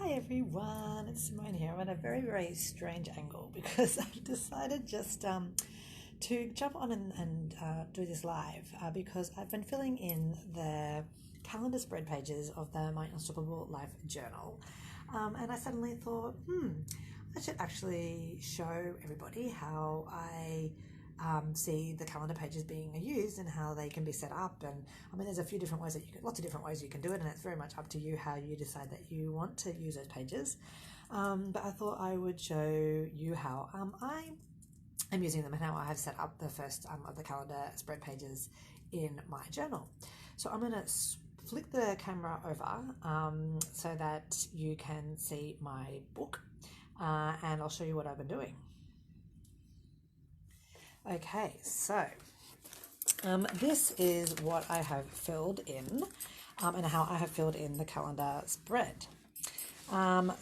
Hi everyone, it's Simone here. I'm at a very strange angle because I've decided just to jump on and do this live because I've been filling in the calendar spread pages of My Unstoppable Life Journal, and I suddenly thought, I should actually show everybody how I see the calendar pages being used and how they can be set up. And I mean, there's a few different ways that lots of different ways you can do it, and it's very much up to you how you decide that you want to use those pages. But I thought I would show you how I am using them and how I have set up the first of the calendar spread pages in my journal. So I'm going to flick the camera over so that you can see my book, and I'll show you what I've been doing. Okay, so this is what I have filled in and how I have filled in the calendar spread. You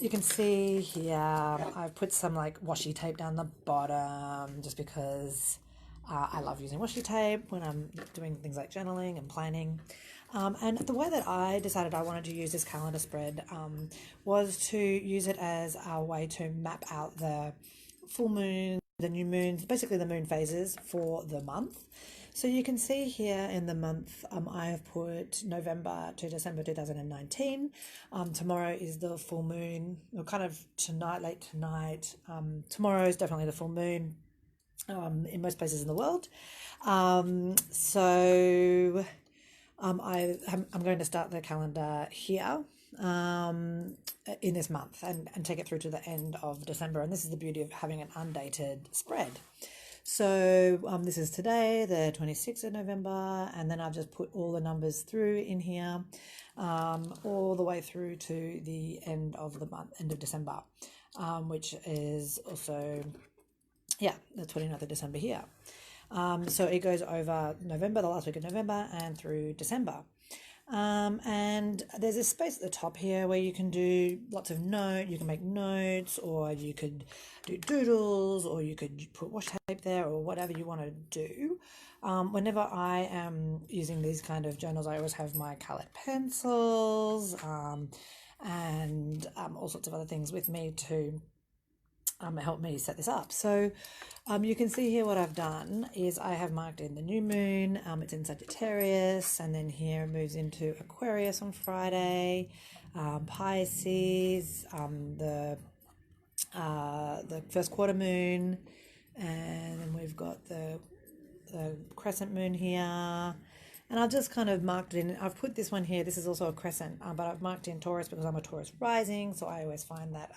can see here I've put some like washi tape down the bottom just because I love using washi tape when I'm doing things like journaling and planning. And the way that I decided I wanted to use this calendar spread was to use it as a way to map out the full moon, the new moons, basically the moon phases for the month. So you can see here in the month, I have put November to December 2019. Tomorrow is the full moon, or kind of tonight, late tonight. Tomorrow is definitely the full moon in most places in the world. I'm going to start the calendar here in this month and take it through to the end of December. And this is the beauty of having an undated spread. So this is today, the 26th of November, and then I've just put all the numbers through in here all the way through to the end of the month, end of December, which is also, the 29th of December here. So it goes over November, the last week of November, and through December. And there's a space at the top here where you can do lots of you can make notes, or you could do doodles, or you could put washi tape there, or whatever you want to do. Whenever I am using these kind of journals, I always have my colored pencils and all sorts of other things with me to help me set this up. So you can see here what I've done is I have marked in the new moon. It's in Sagittarius, and then here it moves into Aquarius on Friday, Pisces, the first quarter moon, and then we've got the crescent moon here. And I've just kind of marked it in. I've put this one here. This is also a crescent, but I've marked in Taurus because I'm a Taurus rising. So I always find that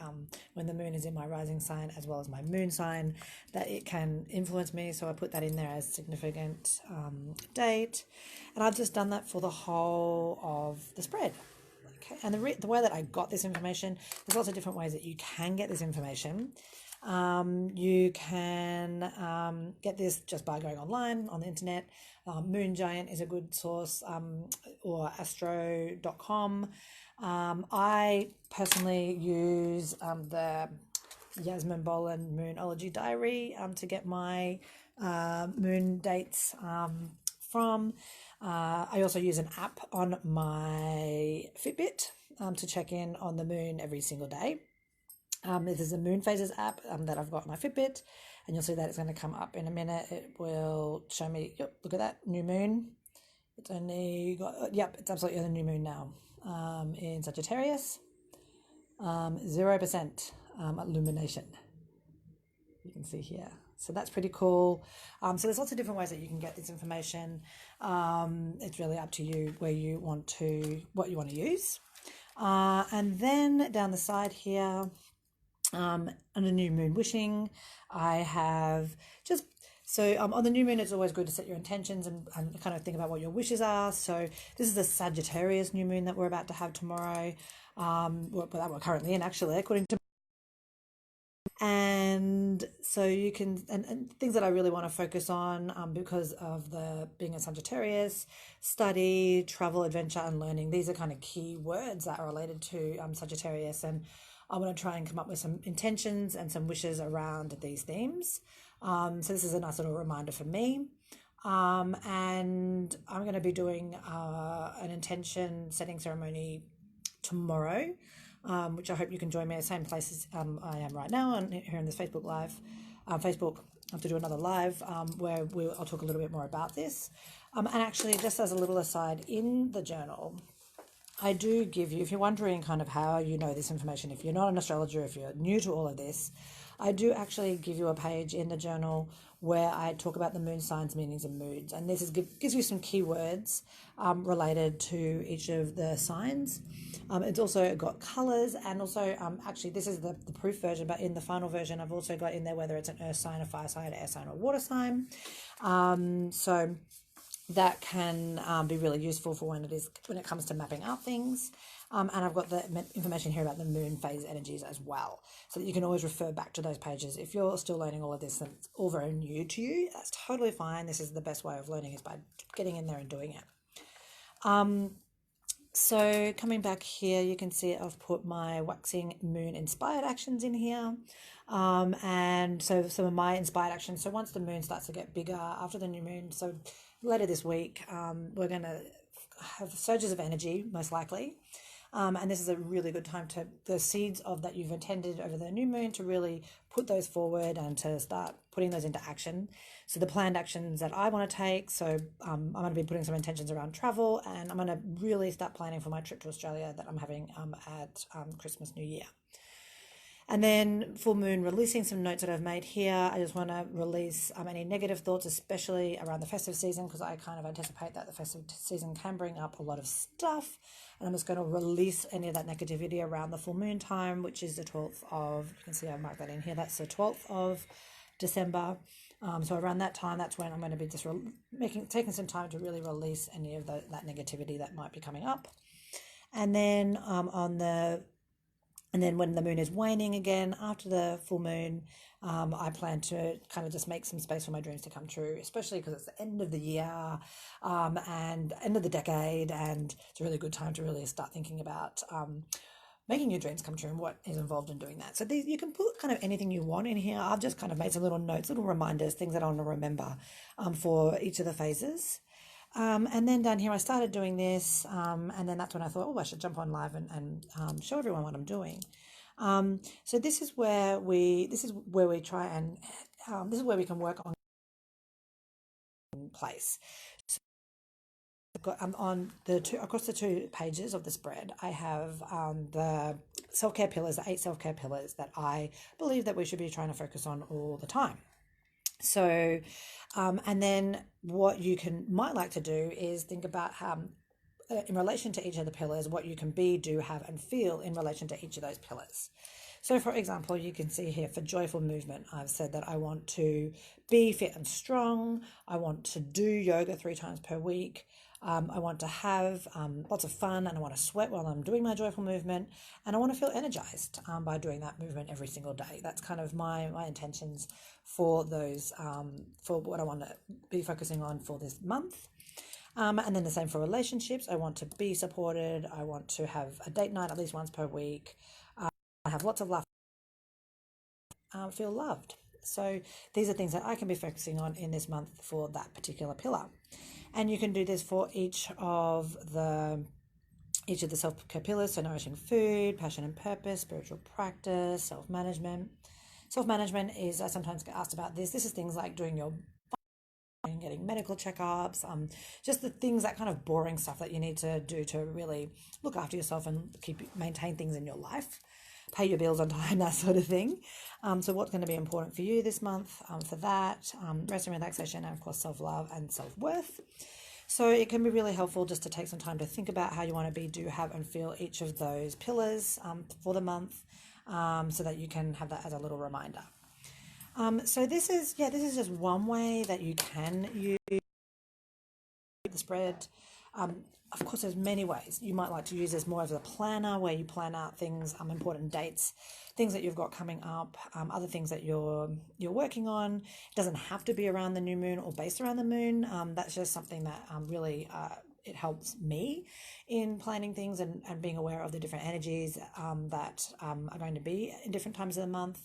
when the moon is in my rising sign as well as my moon sign, that it can influence me. So I put that in there as significant date. And I've just done that for the whole of the spread. Okay. And the way that I got this information, there's lots of different ways that you can get this information. You can get this just by going online on the internet. Moon Giant is a good source, or astro.com. I personally use the Yasmin Boland Moonology diary to get my moon dates from. I also use an app on my Fitbit to check in on the moon every single day. This is a Moon Phases app that I've got on my Fitbit, and you'll see that it's going to come up in a minute. It will show me, look at that, new moon. It's only got, it's absolutely the new moon now in Sagittarius. 0% illumination. You can see here. So that's pretty cool. So there's lots of different ways that you can get this information. It's really up to you what you want to use. And then down the side here, on a new moon wishing, I have on the new moon, it's always good to set your intentions and kind of think about what your wishes are. So this is the Sagittarius new moon that we're about to have tomorrow, that we're currently in, actually, according to. And so you can, and things that I really want to focus on because of being a Sagittarius: study, travel, adventure, and learning. These are kind of key words that are related to Sagittarius, and I want to try and come up with some intentions and some wishes around these themes. So this is a nice little reminder for me. And I'm going to be doing an intention setting ceremony tomorrow, which I hope you can join me at the same place as I am right now and here in this Facebook Live. Facebook, I have to do another live where I'll talk a little bit more about this. And actually, just as a little aside, in the journal, I do give you, if you're wondering kind of how you know this information, if you're not an astrologer, if you're new to all of this, I do actually give you a page in the journal where I talk about the moon signs, meanings, and moods. And this gives you some keywords related to each of the signs. It's also got colours, and also actually this is the proof version, but in the final version I've also got in there whether it's an earth sign, a fire sign, air sign, or water sign. So that can be really useful for when it comes to mapping out things. And I've got the information here about the moon phase energies as well, so that you can always refer back to those pages. If you're still learning all of this and it's all very new to you, that's totally fine. This is the best way of learning, is by getting in there and doing it. So coming back here, you can see I've put my waxing moon inspired actions in here. And so some of my inspired actions. So once the moon starts to get bigger after the new moon, so later this week, we're going to have surges of energy, most likely. And this is a really good time to, the seeds of that you've intended over the new moon, to really put those forward and to start putting those into action. So the planned actions that I want to take, so I'm going to be putting some intentions around travel, and I'm going to really start planning for my trip to Australia that I'm having at Christmas, New Year. And then full moon, releasing some notes that I've made here. I just want to release any negative thoughts, especially around the festive season, because I kind of anticipate that the festive season can bring up a lot of stuff. And I'm just going to release any of that negativity around the full moon time, which is the 12th of, you can see I've marked that in here, that's the 12th of December. So around that time, that's when I'm going to be just taking some time to really release any of that negativity that might be coming up. And then And then when the moon is waning again, after the full moon, I plan to kind of just make some space for my dreams to come true, especially because it's the end of the year and end of the decade. And it's a really good time to really start thinking about making your dreams come true and what is involved in doing that. So you can put kind of anything you want in here. I've just kind of made some little notes, little reminders, things that I want to remember for each of the phases. And then down here, I started doing this, and then that's when I thought, oh, I should jump on live and show everyone what I'm doing. So this is where we try and this is where we can work on place. So I've got on across the two pages of the spread, I have the self-care pillars, the 8 self-care pillars that I believe that we should be trying to focus on all the time. So, and then what you might like to do is think about how, in relation to each of the pillars, what you can be, do, have, and feel in relation to each of those pillars. So, for example, you can see here for joyful movement, I've said that I want to be fit and strong. I want to do yoga 3 times per week. I want to have lots of fun, and I want to sweat while I'm doing my joyful movement, and I want to feel energized by doing that movement every single day. That's kind of my intentions for those, for what I want to be focusing on for this month. And then the same for relationships. I want to be supported. I want to have a date night at least once per week. I have lots of laughter, feel loved. So these are things that I can be focusing on in this month for that particular pillar. And you can do this for each of the self-care pillars, so nourishing food, passion and purpose, spiritual practice, self-management. Self-management is, I sometimes get asked about this. This is things like doing your getting medical checkups, just the things, that kind of boring stuff that you need to do to really look after yourself and maintain things in your life, pay your bills on time, that sort of thing. So what's going to be important for you this month for that, rest and relaxation, and of course self-love and self-worth. So it can be really helpful just to take some time to think about how you want to be, do, have, and feel each of those pillars for the month, so that you can have that as a little reminder. So this is just one way that you can use the spread. Of course, there's many ways. You might like to use this more as a planner, where you plan out things, important dates, things that you've got coming up, other things that you're working on. It doesn't have to be around the new moon or based around the moon. That's just something that really it helps me in planning things and being aware of the different energies that are going to be in different times of the month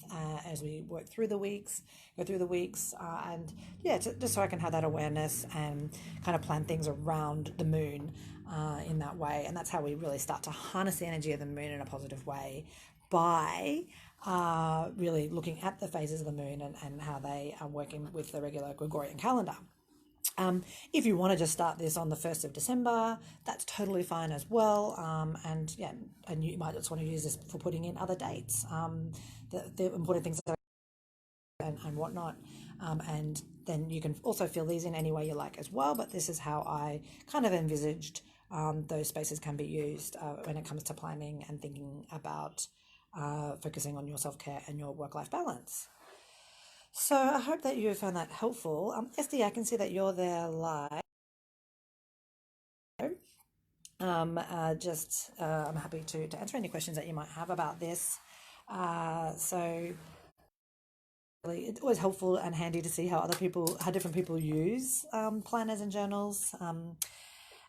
as we go through the weeks, and just so I can have that awareness and kind of plan things around the moon in that way. And that's how we really start to harness the energy of the moon in a positive way by really looking at the phases of the moon and how they are working with the regular Gregorian calendar. If you want to just start this on the 1st of December, that's totally fine as well. And you might just want to use this for putting in other dates, the important things and whatnot. And then you can also fill these in any way you like as well. But this is how I kind of envisaged those spaces can be used when it comes to planning and thinking about focusing on your self-care and your work-life balance. So I hope that you found that helpful. Esty, I can see that you're there live. I'm happy to answer any questions that you might have about this. So really, it's always helpful and handy to see how different people use planners and journals.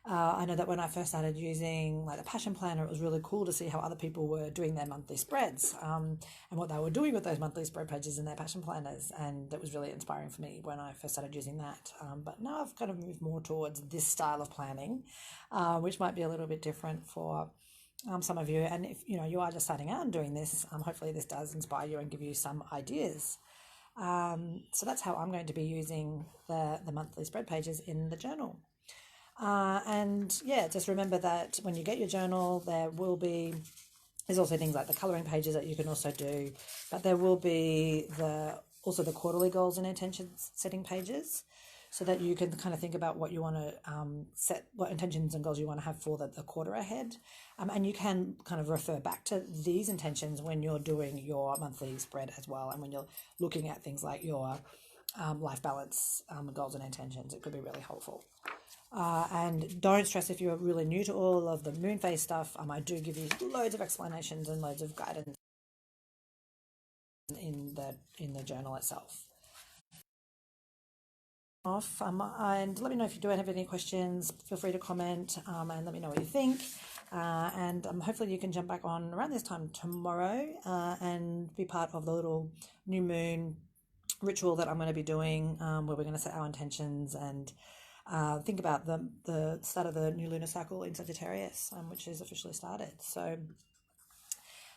I know that when I first started using like the Passion Planner, it was really cool to see how other people were doing their monthly spreads and what they were doing with those monthly spread pages in their Passion Planners. And that was really inspiring for me when I first started using that. But now I've kind of moved more towards this style of planning, which might be a little bit different for some of you. And if you are just starting out and doing this, hopefully this does inspire you and give you some ideas. So that's how I'm going to be using the monthly spread pages in the journal. Just remember that when you get your journal, there's also things like the colouring pages that you can also do, but there will be also the quarterly goals and intentions setting pages, so that you can kind of think about what you want to set, what intentions and goals you want to have for the quarter ahead. And you can kind of refer back to these intentions when you're doing your monthly spread as well, and when you're looking at things like your life balance goals and intentions. It could be really helpful. And don't stress if you're really new to all of the moon phase stuff. I do give you loads of explanations and loads of guidance in the journal itself. And let me know if you do have any questions. Feel free to comment and let me know what you think. And hopefully you can jump back on around this time tomorrow and be part of the little new moon ritual that I'm going to be doing, where we're going to set our intentions and think about the start of the new lunar cycle in Sagittarius, which is officially started. So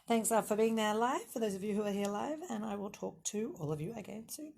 thanks for being there live, for those of you who are here live, and I will talk to all of you again soon.